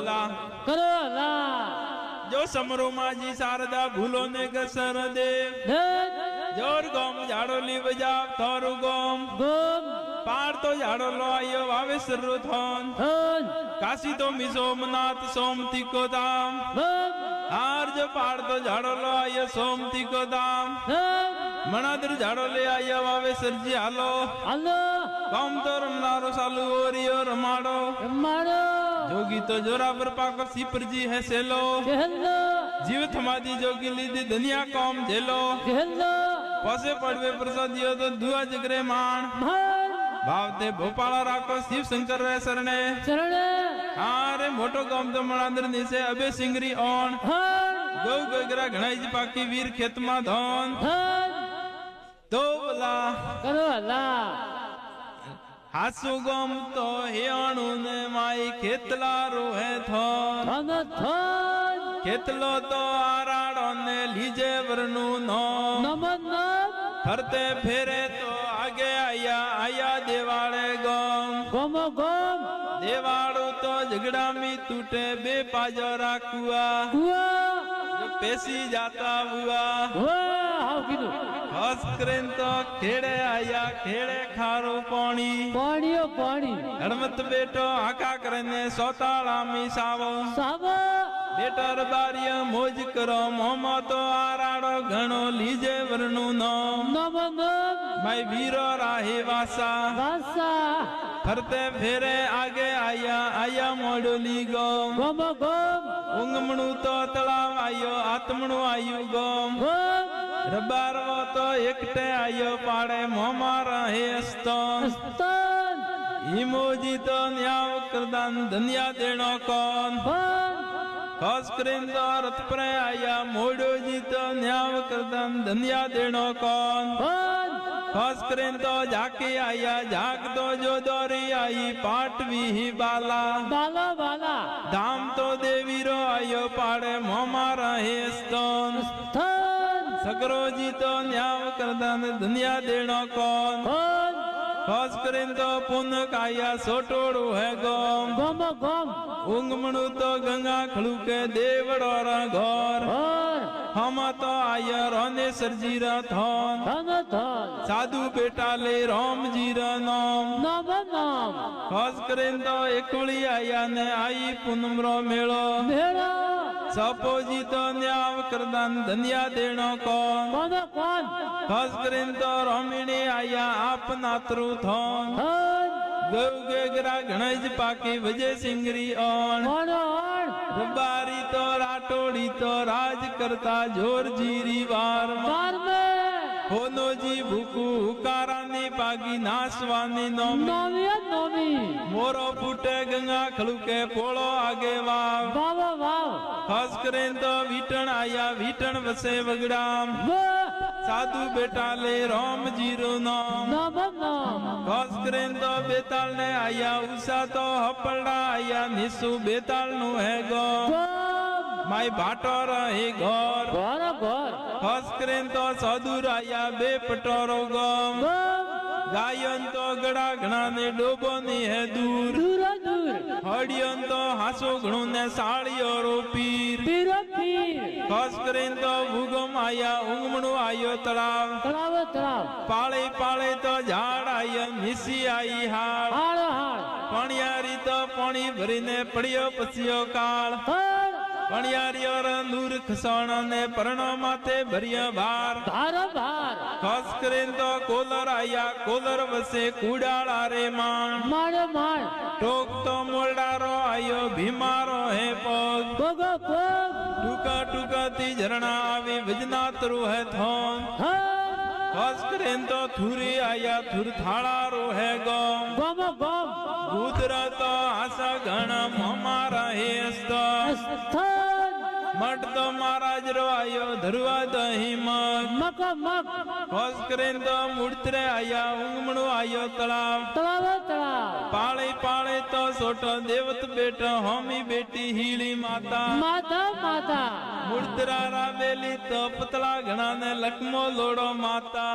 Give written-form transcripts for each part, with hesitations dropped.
हला करो हला जो समरो माजी शारदा भूलो ने कसर दे जोर गोम झाड़ो ली बजा थारू गोम गोम पार तो झाड़ो लो आयो वावे सरु थोन काशी तो मी सोमनाथ सोमती को दाम हार जो पार तो झाड़ो लो आयो सोमती को दाम मनादर झाड़ो ले आयो वावे सरजी हालो हलो कौम तो रमनारो सालू ओरियो रमाड़ो रमाड़ो जोगी तो जोरा पर पाकर सीपर जी है सेलो हेलो जीव थमादी जोगी लीदी दुनिया कौम झेलो हेलो पसे पड़वे प्रसादियो तो दुआ जगरे मान भावते भोपाला राको शिव शंकर रे सरणे चरणे हारे मोटो कौम तो मनादर निसे अबे सिंगरी ओन गौ गगरा घणाई जी पाकी वीर खेत मा धोन तो बोला करो हला हासु गम तो हियाणु ने माई खेतला रोहे थोन थन थन खेतलो तो आराड़ो ने लीजे वरनु नो नमन नम फरते फेरे तो आगे आया आया देवाड़े गम गोम गोम देवाड़ो तो झगड़ा में टूटे बे पाजरा कुआ हुआ जो पेशी जाता हुआ हाउ कीधु हस करें तो खेड़े आया खेड़े खारो पानी पाणीओ पाणी हड़मत बेटो आका करने सोताड़ा में सावो सावा बेटर बारिया मौज करो मोमो तो आराड़ो घणो लीजे वरनु नाम नमन नम मैं वीरो राही वासा वासा फरते फेरे आगे आया आया मोडोली गोम गोम गोम उंगमणु तो तलाव आयो आत्मणु आयु गोम गोम रबारवो तो एकटे आयो पाड़े मोमा रहे स्तन स्तन हिमोजी तो न्याव करदान धनिया देनो कौन बन खास करें तो रथ पर आया मोड़ो जी तो न्याव करदान धनिया देनो कौन बन खास करें तो जाके आया जाग तो जो दौरी आई पाटवी ही बाला बाला बाला धाम तो देवी रो आयो पाड़े मोमा रहे स्तन स्तन सकरो जी तो न्याव करदान धनिया देनो कौन बन खास करें तो पुन काया सोटोड़ो है गोम गोम गोम उंगमणु तो गंगा खड़ू के देवड़ो घर और हम तो आया रोने सरजी थोन थन थन साधु बेटा ले राम जी नाम नम नाम खास करें तो एकड़ी आया ने आई पूनम रो मेड़ो मेरा सपो जी तो न्याव करदान धनिया देनो कौन कौन कौन खास करें तो रोमिणी आया आप नातरू थोन थन गौ गेगरा गणेश पाकी वजय सिंगरी ओन कौन और रबारी तो राटोड़ी तो राज करता जोर जीरी वार बार में होनो जी भूकू हुकारानी पागी नासवानी नोमी नोमी नोमी मोरो फूटे गंगा खड़ुके पोलो आगे वाव वाव वाव खास करें तो वीटन आया वीटन वसे वगड़ाम साधु बेटा ले राम जीरो नाम नम नाम खास करें तो बेताल ने आया उषा तो हपड़ा आया निसु बेताल नु है गो माई भाटो रहे घर घर घर खास करें तो सदूर आया बे पटोरो गम गायन तो गड़ा घना ने डोबो नी है दूर दूर दूर हड़ियन तो हासो घणो ने साड़ियो रो पीर पीर पीर खास करें तो भूगम आया उंगमणु आयो तलाव तलाव तलाव पाले पाले तो झाड़ आया मिसी आई हाड़ हाड़ हाड़ पाणियारी तो पानी भरी ने पड़ियो पसियो काल पणियारियो नूर खसोण ने परणो माथे भरिया भार भार भार खास करें तो कोलर आया कोलर वसे कूड़ाड़ा रे मान मार मार टोक तो मोलडारो आयो भीमारो है पोग गोगो गोग टूका टूका ती झरना आवी विजनातरु है थोन खास करें तो थुरी आया थुर थाड़ा रो है गोम गोम गोम गुदरा तो आशा घना हमारा है स्थन મઠ તો મહારાજ રો આયો ધરવા દહી મગ ખોસ કરીને તો મૂર્તરે આયા ઊંઘમણો આયો તળાવ પાળે પાળે તો સોટો દેવત બેટો હોમી બેટી હીળી માતા મૂર્તરા રાબેલી તો પતળા ઘણા ને લખમો લોડો માતા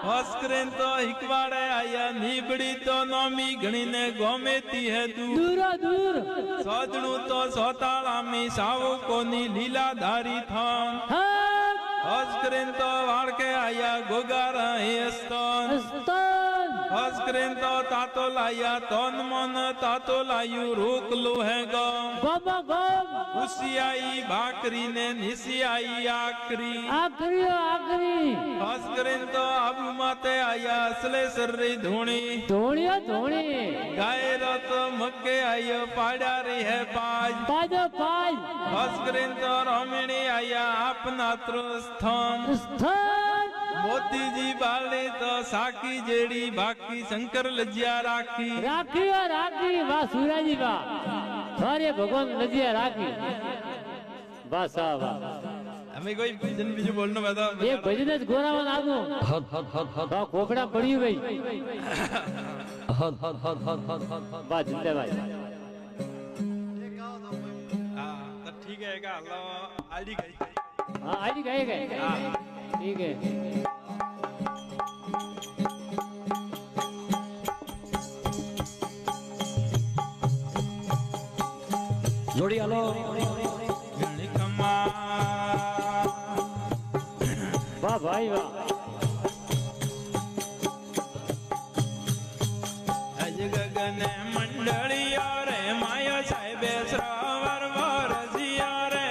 ખોસ કરીને તો હિકવાડે આયા નીબડી તો નોમી ઘણી ને ગોમેતી હે દૂર સોદણું તો સોતાળામી સાવો કોની લીલા ધારી થાન ખોસ કરીને તો વાળકે આયા ગોગારા હેસ્તન ખોસ કરીને તો તાતો લાયા તન મન તાતો લાયું રોકલું હે ગમ ઉસિયાઈ ભાકરી ને નિસિયાઈ આકરી ખોસ કરીને તો આબુ માતે આયા અસલે સરરી ધૂણી ગાય રત મકે આયો પાડ્યા રી હે પાજ ખોસ કરીને તો રમણી આયા આપના સ્થાન મોતીજી બાલે તો સાકી જેડી બાકી શંકર લજ્યા રાખી વાહ સુરાજી વાહ સારે ભગવાન લજ્યા રાખી વાહ સા વાહ અમે કોઈ ભજન બીજું બોલનો બતા એ ભજન જ ગોરામાં આગો વાહ કોકડા પડ્યું ભાઈ વાહ જિંદાબાદ હા તો ઠીક है का अल्लाह आईडी गई हाँ आईडी गए ठीक है जोड़ी आलो वाह भाई वाह अज गगन मंडलिया रे माया साहेबे श्रावर वरसिया रे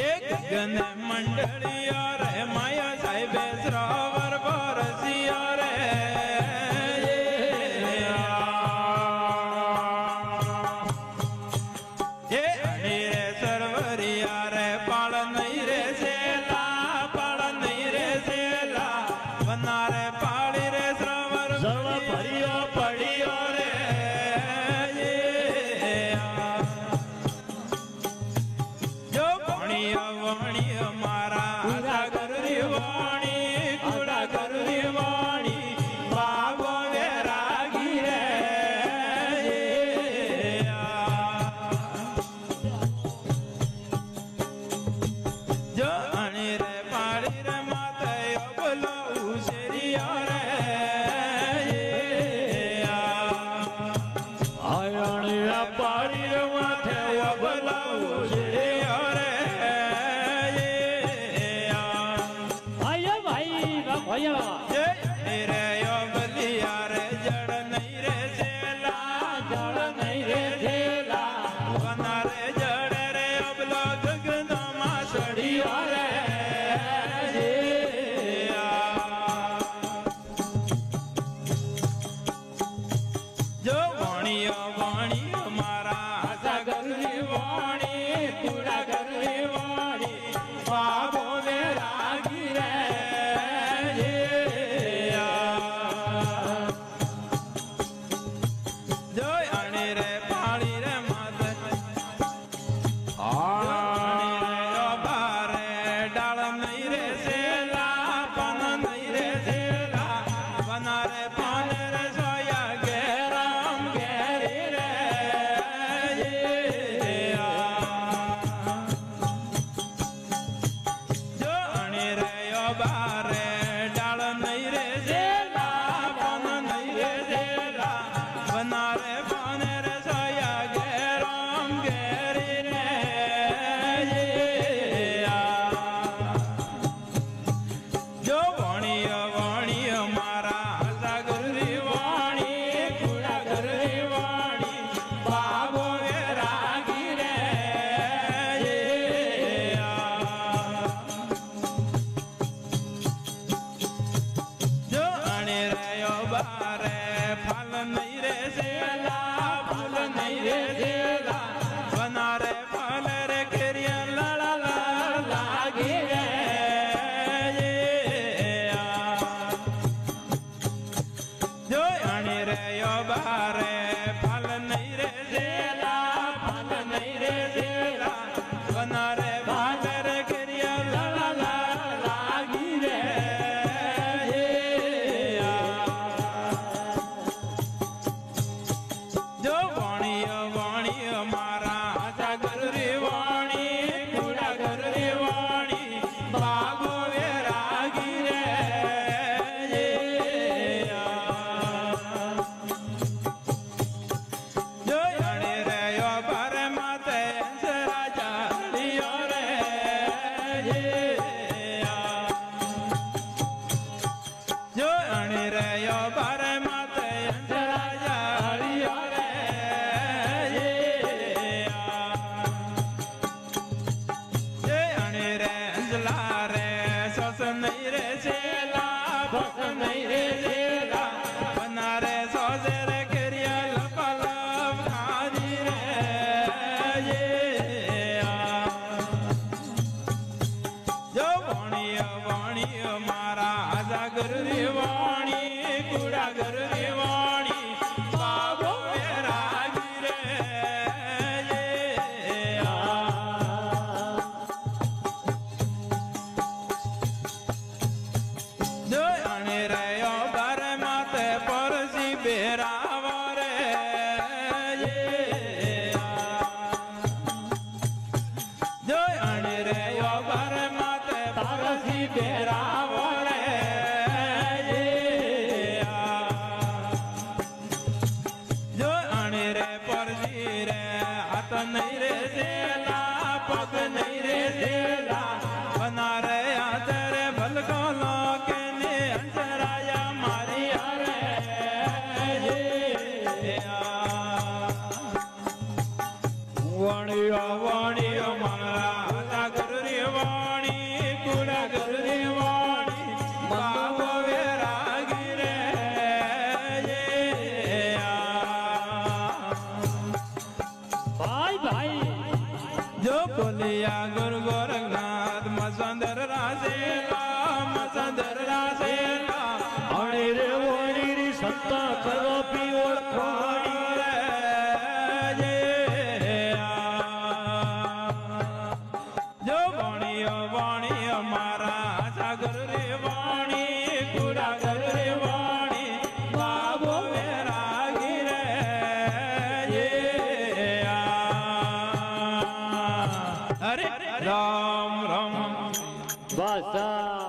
एक गगन मंडलिया रे माया साहेबे श्रावर वरसिया रे ये अनेरे सरवरिया रे पाल नहीं रे सेला पाल नहीं रे सेला बनारे पाली रे श्रावर पड़ियो पड़ियो रे जो वणियो मारा आशा करुरी वाणी कूड़ा करुरी वाणी बाबो वेरागी रे जो अणी रे पाड़ी रे माते बोलो उसेरिया रे आयणिया पाड़ी रे माथे बोलो उसेरिया रे आयो भाई वाह भैया रे यो बलिया रे जड़ नहीं रे सेला जड़ नहीं रे सेला बना रे जड़ रे अबला गगन मा सड़िया रे जो वाणियो मारा आशा गरुरी वाणी कूड़ा गरुरी वाणी बाबो वे रागी रे जो अणी रे पाड़ी रे माते आणी रे बारे डाल नहीं रे सेला पन नहीं रे सेला बना रे पान रे सोया गेराम गेरी रे जो अणी रे बारे डाल नहीं रे જો અણી રે યો બારે માતે અંતરાજા હરિયો રે જે અણી રે અંજલા રે સસ નહીં રે છેલા ભસ નહીં રે છેલા બના રે સોજે રે કરિયા લપલપ ખાજી રે જો વાણીય મારા આજા ગરરી વાણી કુડા ગરરી વાણી બાબો રાગી રે જો અણે રહ્યો બર માતે પરસી બેરાવ રે જો અણે રહ્યો બર માતે પરસી બેરાવ રે જો અણે રે પરસી રે હાથ નહીં રે સેલા પગ નહીં રે સેલા બના રે હાથ રે ભલકો કે ને અંતરાયા મારી હરે વાણીઓ મારા સાગર વાણી કુડા ગર વાણી બાબો વેરાગી રે ભાઈ ભાઈ જો બોલિયા ગુરુ ગોરખનાથ મસંદર રાસેલા મસંદર રાસેલા અણી રે વણી રી સત્તા કરો પી ઓળખાણી જો વાણીઓ મારા સાગર રે વાણી કુડા ગર રે વાણી બાબો વેરાગી રે હરે રામ રામ બાસા